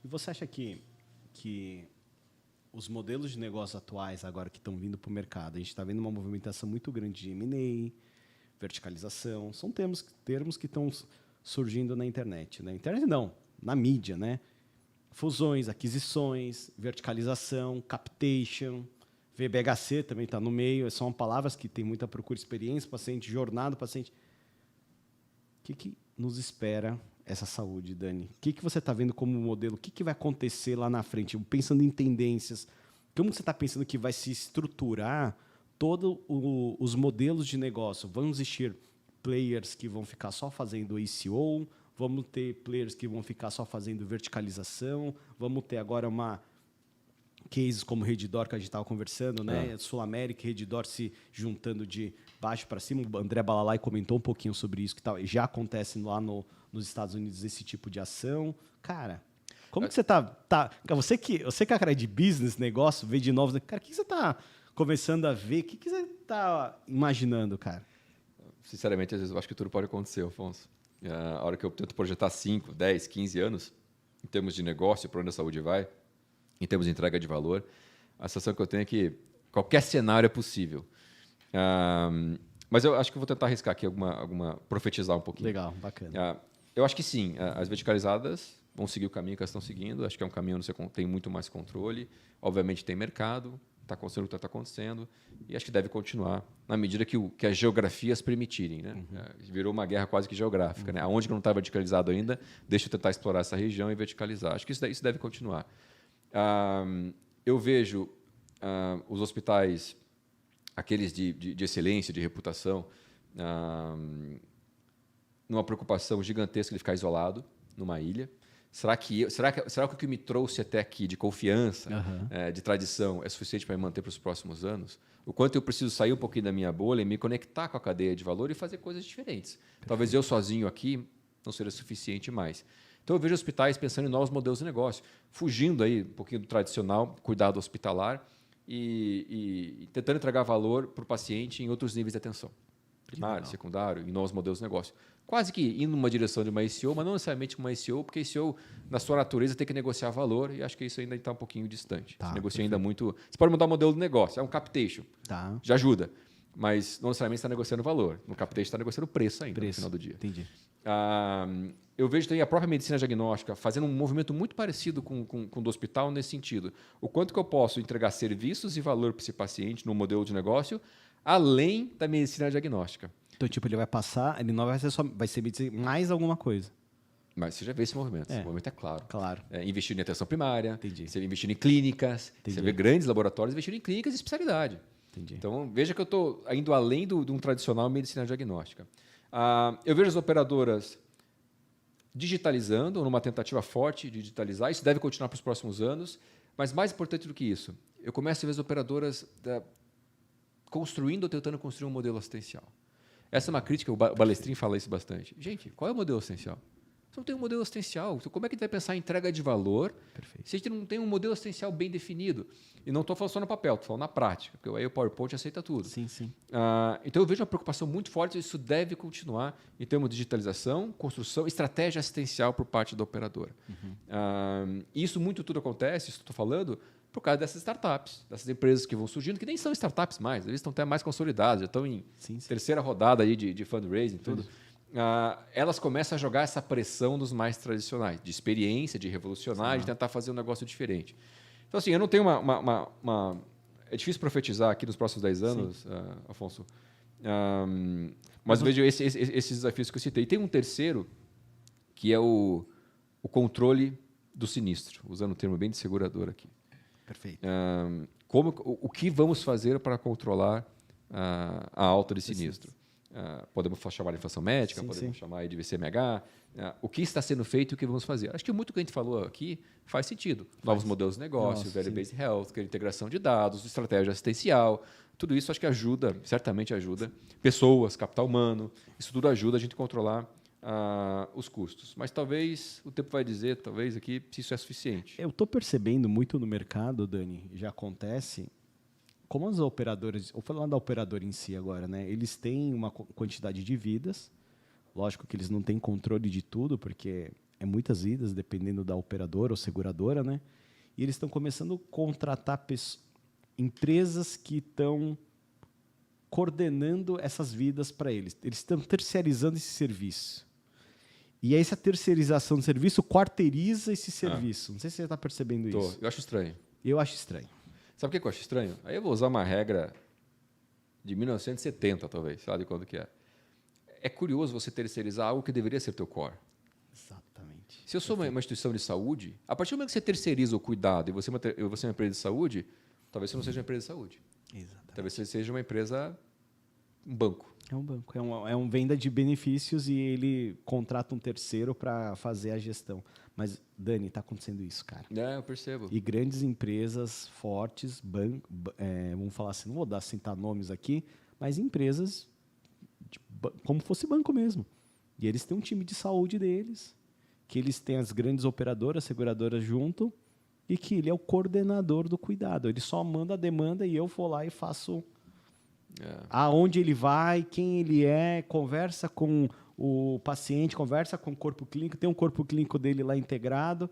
E você acha que os modelos de negócio atuais agora que estão vindo para o mercado, a gente está vendo uma movimentação muito grande de M&A, verticalização, são termos que estão surgindo na internet. Na internet não, na mídia, né? Fusões, aquisições, verticalização, captation, VBHC também está no meio, são palavras que têm muita procura, experiência, paciente, jornada, paciente. O que nos espera essa saúde, Dani? O que você está vendo como modelo? O que vai acontecer lá na frente? Pensando em tendências, como você está pensando que vai se estruturar todos os modelos de negócio? Vão existir players que vão ficar só fazendo ACO? Vamos ter players que vão ficar só fazendo verticalização? Vamos ter agora cases como Redditor, que a gente estava conversando, né? Sul América e Redditor se juntando de baixo para cima. O André Balalai comentou um pouquinho sobre isso, que já acontece lá nos Estados Unidos esse tipo de ação. Cara, como que você tá você que é a cara de business, negócio, vê de novo, cara, o que você está começando a ver? O que você está imaginando, cara? Sinceramente, às vezes eu acho que tudo pode acontecer, Afonso. A hora que eu tento projetar 5, 10, 15 anos, em termos de negócio, para onde a saúde vai, em termos de entrega de valor, a sensação que eu tenho é que qualquer cenário é possível. Mas eu acho que vou tentar arriscar aqui profetizar um pouquinho. Legal, bacana. Eu acho que sim, as verticalizadas vão seguir o caminho que elas estão seguindo. Acho que é um caminho onde você tem muito mais controle. Obviamente tem mercado, está acontecendo o que está acontecendo, e acho que deve continuar na medida que as geografias permitirem. Né? Virou uma guerra quase que geográfica. Né? Aonde que não está verticalizado ainda, deixa eu tentar explorar essa região e verticalizar. Acho que isso deve continuar. Eu vejo os hospitais, aqueles de excelência, de reputação, numa preocupação gigantesca de ficar isolado numa ilha. Será que o que me trouxe até aqui de confiança, de tradição, é suficiente para me manter para os próximos anos? O quanto eu preciso sair um pouquinho da minha bolha e me conectar com a cadeia de valor e fazer coisas diferentes? Perfeito. Talvez eu sozinho aqui não seja suficiente mais. Então, eu vejo hospitais pensando em novos modelos de negócio, fugindo aí um pouquinho do tradicional cuidado hospitalar e tentando entregar valor para o paciente em outros níveis de atenção. Primário, secundário, em novos modelos de negócio. Quase que indo numa direção de uma ICO, mas não necessariamente uma ICO, porque ICO, na sua natureza, tem que negociar valor, e acho que isso ainda está um pouquinho distante. Você negocia ainda muito... Você pode mudar o modelo de negócio, é um captation, já ajuda, mas não necessariamente está negociando valor. No captation está negociando preço ainda, no final do dia. Entendi. Eu vejo também a própria medicina diagnóstica fazendo um movimento muito parecido com o do hospital nesse sentido. O quanto que eu posso entregar serviços e valor para esse paciente no modelo de negócio, além da medicina diagnóstica. Então, tipo, ele vai passar, ele não vai ser medicina, mais alguma coisa. Mas você já vê esse movimento. Esse movimento é claro. Claro. Investindo em atenção primária, Entendi. Você investindo em clínicas, você vê grandes laboratórios investindo em clínicas de especialidade. Entendi. Então, veja que eu estou indo além de um tradicional medicina diagnóstica. Eu vejo as operadoras digitalizando, numa tentativa forte de digitalizar. Isso deve continuar para os próximos anos. Mas mais importante do que isso, eu começo a ver as operadoras construindo ou tentando construir um modelo assistencial. Essa é uma crítica, o Balestrin fala isso bastante. Gente, qual é o modelo assistencial? Você não tem um modelo assistencial. Então, como é que a gente vai pensar em entrega de valor se a gente não tem um modelo assistencial bem definido? E não estou falando só no papel, estou falando na prática, porque aí o PowerPoint aceita tudo. Sim, sim. Então, eu vejo uma preocupação muito forte, isso deve continuar em termos de digitalização, construção, estratégia assistencial por parte da operadora. E isso muito tudo acontece, isso que estou falando, por causa dessas startups, dessas empresas que vão surgindo, que nem são startups mais, eles estão até mais consolidados, já estão em terceira rodada aí de fundraising e tudo. Elas começam a jogar essa pressão dos mais tradicionais, de experiência, de revolucionar, de tentar fazer um negócio diferente. Então, assim, eu não tenho É difícil profetizar aqui nos próximos 10 anos, Afonso, mas eu vejo esses desafios que eu citei. E tem um terceiro, que é o controle do sinistro, usando o termo bem de seguradora aqui. Perfeito. O que vamos fazer para controlar a alta de sinistro? Podemos chamar de inflação médica, podemos chamar de VCMH. O que está sendo feito e o que vamos fazer? Acho que muito que a gente falou aqui faz sentido. Novos modelos de negócio, value-based health, integração de dados, estratégia assistencial. Tudo isso acho que ajuda, certamente ajuda. Pessoas, capital humano, isso tudo ajuda a gente a controlar os custos. Mas talvez o tempo vai dizer, talvez aqui, se isso é suficiente. Eu estou percebendo muito no mercado, Dani, já acontece, como as operadoras, vou falar da operadora em si agora, né? Eles têm uma quantidade de vidas, lógico que eles não têm controle de tudo, porque muitas idas, dependendo da operadora ou seguradora, né? E eles estão começando a contratar empresas que estão coordenando essas vidas para eles. Eles estão terceirizando esse serviço. E aí essa terceirização do serviço quarteiriza esse serviço. Não sei se você está percebendo isso. Eu acho estranho. Eu acho estranho. Sabe o que eu acho estranho? Aí eu vou usar uma regra de 1970, talvez, sabe quando que é? É curioso você terceirizar algo que deveria ser teu core. Exatamente. Se eu sou uma instituição de saúde, a partir do momento que você terceiriza o cuidado e você é uma empresa de saúde, talvez você não seja uma empresa de saúde. Exatamente. Talvez você seja uma empresa, um banco. É um banco, é uma venda de benefícios e ele contrata um terceiro para fazer a gestão. Mas, Dani, está acontecendo isso, cara. É, eu percebo. E grandes empresas fortes, vamos falar assim, não vou citar nomes aqui, mas empresas como fosse banco mesmo. E eles têm um time de saúde deles, que eles têm as grandes operadoras, seguradoras junto, e que ele é o coordenador do cuidado. Ele só manda a demanda e eu vou lá e faço aonde ele vai, quem ele é, conversa com o paciente, conversa com o corpo clínico, tem um corpo clínico dele lá integrado.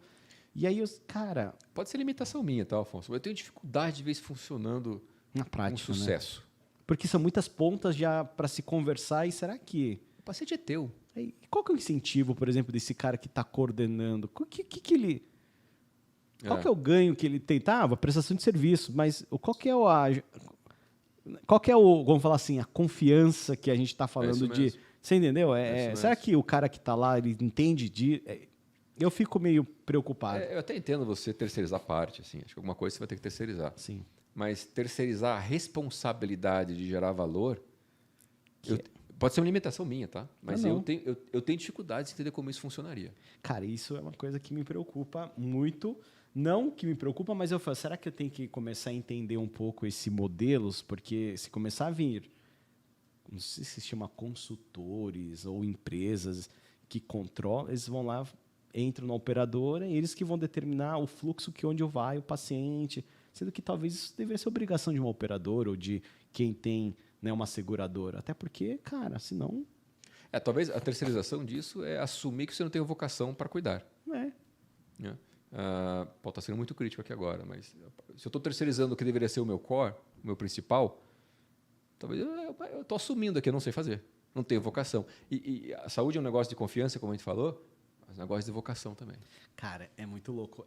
E aí, cara... Pode ser limitação minha, tá, Afonso? Eu tenho dificuldade de ver isso funcionando na prática, com sucesso. Né? Porque são muitas pontas já para se conversar e será que... O paciente é teu. E qual que é o incentivo, por exemplo, desse cara que está coordenando? Que ele... Qual que é o ganho que ele tem? Tá, a prestação de serviço, mas qual que é o, vamos falar assim, a confiança que a gente está falando de... Mesmo. Você entendeu? Será que o cara que está lá, ele entende de... Eu fico meio preocupado. Eu até entendo você terceirizar parte, assim. Acho que alguma coisa você vai ter que terceirizar. Sim. Mas terceirizar a responsabilidade de gerar valor... Pode ser uma limitação minha, tá? Mas eu tenho dificuldade de entender como isso funcionaria. Cara, isso é uma coisa que me preocupa muito. Não que me preocupa, mas eu falo, será que eu tenho que começar a entender um pouco esses modelos? Porque se começar a vir, não sei se chama consultores ou empresas que controlam, eles vão lá, entram na operadora, e eles que vão determinar o fluxo que onde vai o paciente, sendo que talvez isso deveria ser obrigação de uma operadora ou de quem tem, né, uma seguradora. Até porque, cara, senão... Talvez a terceirização disso é assumir que você não tem vocação para cuidar. Pode estar sendo muito crítico aqui agora, mas se eu estou terceirizando o que deveria ser o meu core, o meu principal, talvez eu estou assumindo que eu não sei fazer, não tenho vocação. E a saúde é um negócio de confiança, como a gente falou, mas é um negócio de vocação também. Cara, é muito louco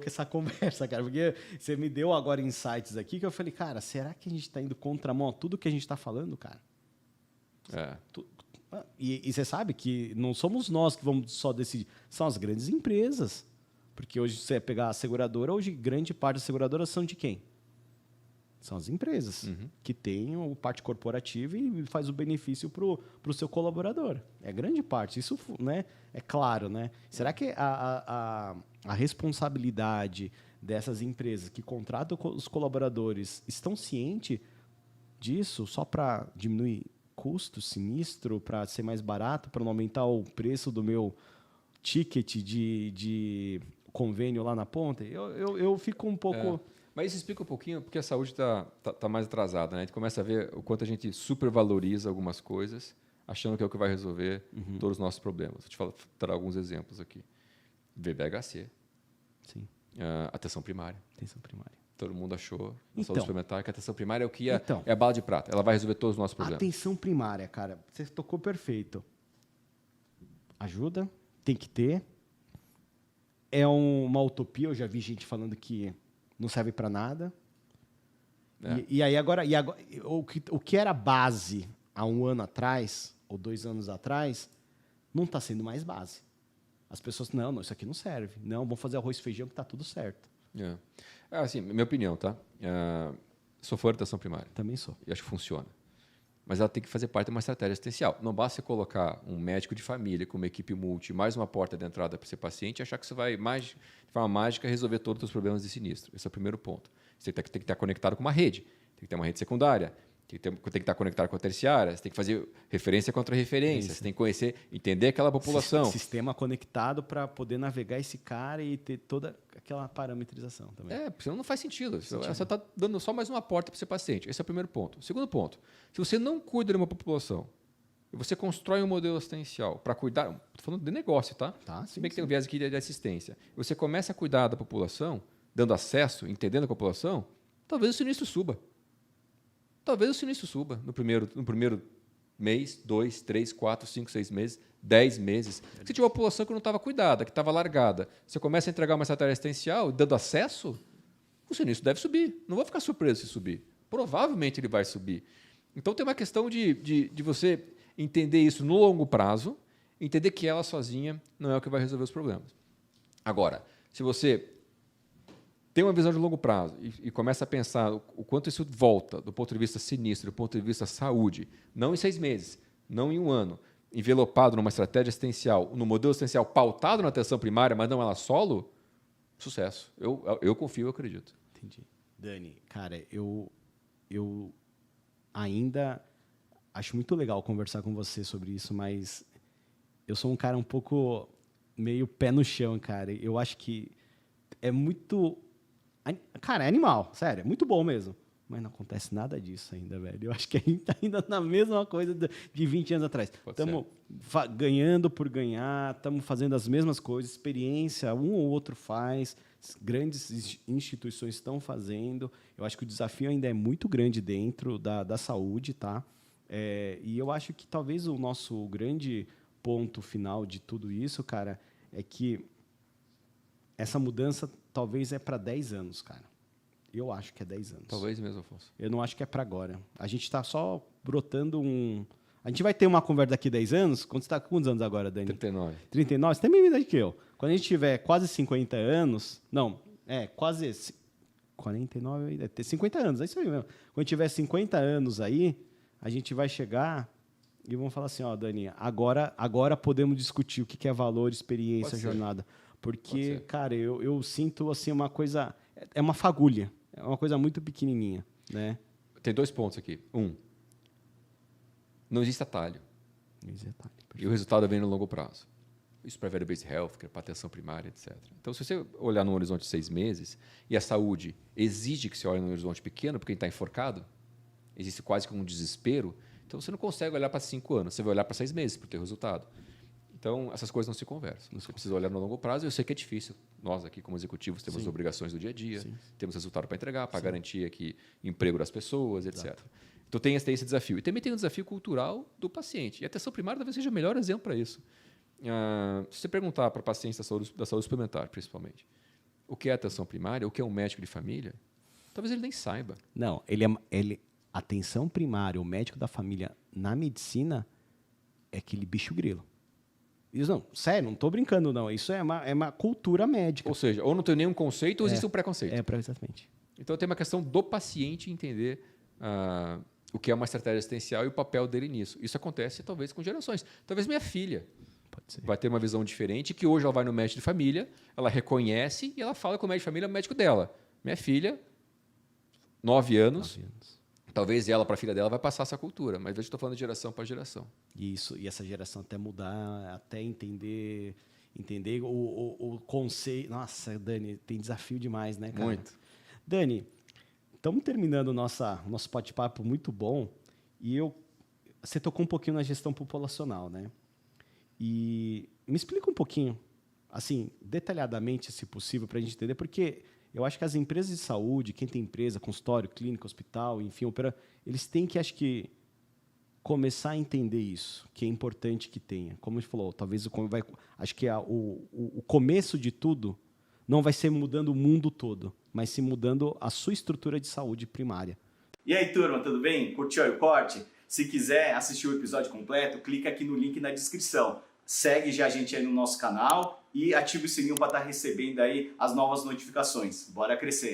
essa conversa, cara, porque você me deu agora insights aqui que eu falei, cara, será que a gente está indo contramão a tudo que a gente está falando, cara? E você sabe que não somos nós que vamos só decidir, são as grandes empresas. Porque hoje, se você pegar a seguradora, hoje grande parte das seguradoras são de quem? São as empresas, que têm a parte corporativa e faz o benefício para o seu colaborador. É grande parte. Isso, né, é claro. Né? Será que a responsabilidade dessas empresas que contratam os colaboradores estão cientes disso só para diminuir custo, sinistro, para ser mais barato, para não aumentar o preço do meu ticket de convênio lá na ponta? Eu fico um pouco... Mas isso explica um pouquinho porque a saúde tá mais atrasada. Né? A gente começa a ver o quanto a gente supervaloriza algumas coisas, achando que é o que vai resolver todos os nossos problemas. Vou te dar alguns exemplos aqui. VBHC. Sim. Atenção primária. Atenção primária. Todo mundo achou na saúde suplementar que a atenção primária é o que é a bala de prata. Ela vai resolver todos os nossos problemas. Atenção primária, cara. Você tocou perfeito. Ajuda, tem que ter. É uma utopia, eu já vi gente falando que não serve para nada. E aí agora o que era base há 1 ano atrás, ou 2 anos atrás, não está sendo mais base. As pessoas, não, isso aqui não serve. Não, vamos fazer arroz e feijão que está tudo certo. Assim, minha opinião, tá? Sou fã da atenção primária. Também sou. E acho que funciona. Mas ela tem que fazer parte de uma estratégia assistencial. Não basta você colocar um médico de família com uma equipe multi, mais uma porta de entrada para ser paciente e achar que você vai, de forma mágica, resolver todos os problemas de sinistro. Esse é o primeiro ponto. Você tem que estar conectado com uma rede. Tem que ter uma rede secundária. Tem que estar conectado com a terciária. Você tem que fazer referência contra referência. Você tem que conhecer, entender aquela população. Sistema conectado para poder navegar esse cara e ter toda aquela parametrização também. Porque senão não faz sentido. Você está dando só mais uma porta para ser paciente. Esse é o primeiro ponto. O segundo ponto, se você não cuida de uma população, e você constrói um modelo assistencial para cuidar, estou falando de negócio, tá? Se bem que tem um viés aqui de assistência. Você começa a cuidar da população, dando acesso, entendendo a população, talvez o sinistro suba. Talvez o sinistro suba no primeiro mês, 2, 3, 4, 5, 6 meses, 10 meses. Se tiver uma população que não estava cuidada, que estava largada, você começa a entregar uma estratégia assistencial, dando acesso, o sinistro deve subir. Não vou ficar surpreso se subir. Provavelmente ele vai subir. Então tem uma questão de você entender isso no longo prazo, entender que ela sozinha não é o que vai resolver os problemas. Agora, se você tem uma visão de longo prazo e começa a pensar o quanto isso volta do ponto de vista sinistro, do ponto de vista saúde, não em 6 meses, não em 1 ano, envelopado numa estratégia assistencial, no modelo assistencial pautado na atenção primária, mas não ela solo, sucesso. Eu confio, eu acredito. Entendi. Dani, cara, eu ainda acho muito legal conversar com você sobre isso, mas eu sou um cara um pouco meio pé no chão, cara. Eu acho que é muito... Cara, é animal, sério, é muito bom mesmo. Mas não acontece nada disso ainda, velho. Eu acho que a gente está ainda na mesma coisa de 20 anos atrás. Estamos ganhando por ganhar, estamos fazendo as mesmas coisas, experiência, um ou outro faz, grandes instituições estão fazendo. Eu acho que o desafio ainda é muito grande dentro da saúde, tá? E eu acho que talvez o nosso grande ponto final de tudo isso, cara, é que essa mudança talvez é para 10 anos, cara. Eu acho que é 10 anos. Talvez mesmo, Afonso. Eu não acho que é para agora. A gente está só brotando um... A gente vai ter uma conversa daqui a 10 anos. Você está com quantos anos agora, Dani? 39. 39? Você tem a mesma idade que eu. Quando a gente tiver quase 50 anos... Não, quase... 49... É ter 50 anos, é isso aí mesmo. Quando tiver 50 anos aí, a gente vai chegar e vamos falar assim, ó, Dani, agora podemos discutir o que é valor, experiência, jornada. Porque, cara, eu sinto assim uma coisa... É uma fagulha. É uma coisa muito pequenininha, né? Tem 2 pontos aqui. Não existe atalho. E o resultado vem no longo prazo. Isso para value-based health, para atenção primária, etc. Então, se você olhar num horizonte de 6 meses, e a saúde exige que você olhe num horizonte pequeno, porque a gente está enforcado, existe quase que um desespero, então você não consegue olhar para 5 anos, você vai olhar para 6 meses para ter resultado. Então, essas coisas não se conversam. Você precisa olhar no longo prazo, e eu sei que é difícil. Nós aqui, como executivos, temos obrigações do dia a dia, temos resultado para entregar, para garantir aqui emprego das pessoas, etc. Exato. Então, tem esse desafio. E também tem o desafio cultural do paciente. E a atenção primária talvez seja o melhor exemplo para isso. Se você perguntar para pacientes da saúde suplementar, principalmente, o que é atenção primária, o que é um médico de família, talvez ele nem saiba. Não, atenção primária, o médico da família na medicina é aquele bicho grilo. Isso não, sério, não estou brincando, não. Isso é uma cultura médica. Ou seja, ou não tem nenhum conceito ou existe um preconceito. Exatamente. Então, tem uma questão do paciente entender o que é uma estratégia assistencial e o papel dele nisso. Isso acontece, talvez, com gerações. Talvez minha filha vai ter uma visão diferente, que hoje ela vai no médico de família, ela reconhece e ela fala com o médico de família é o médico dela. Minha filha, 9 anos. Talvez ela, para a filha dela, vai passar essa cultura. Mas eu estou falando de geração para geração. Isso, e essa geração até mudar, até entender o conceito. Nossa, Dani, tem desafio demais, né, cara? Muito. Dani, estamos terminando o nosso bate-papo muito bom. E você tocou um pouquinho na gestão populacional, né? E me explica um pouquinho, assim, detalhadamente, se possível, para a gente entender, porque... Eu acho que as empresas de saúde, quem tem empresa, consultório, clínica, hospital, enfim, eles têm que, acho que, começar a entender isso, que é importante que tenha. Como a gente falou, talvez acho que o começo de tudo não vai ser mudando o mundo todo, mas sim mudando a sua estrutura de saúde primária. E aí, turma, tudo bem? Curtiu aí o corte? Se quiser assistir o episódio completo, clica aqui no link na descrição. Segue já a gente aí no nosso canal e ative o sininho para estar recebendo aí as novas notificações. Bora crescer!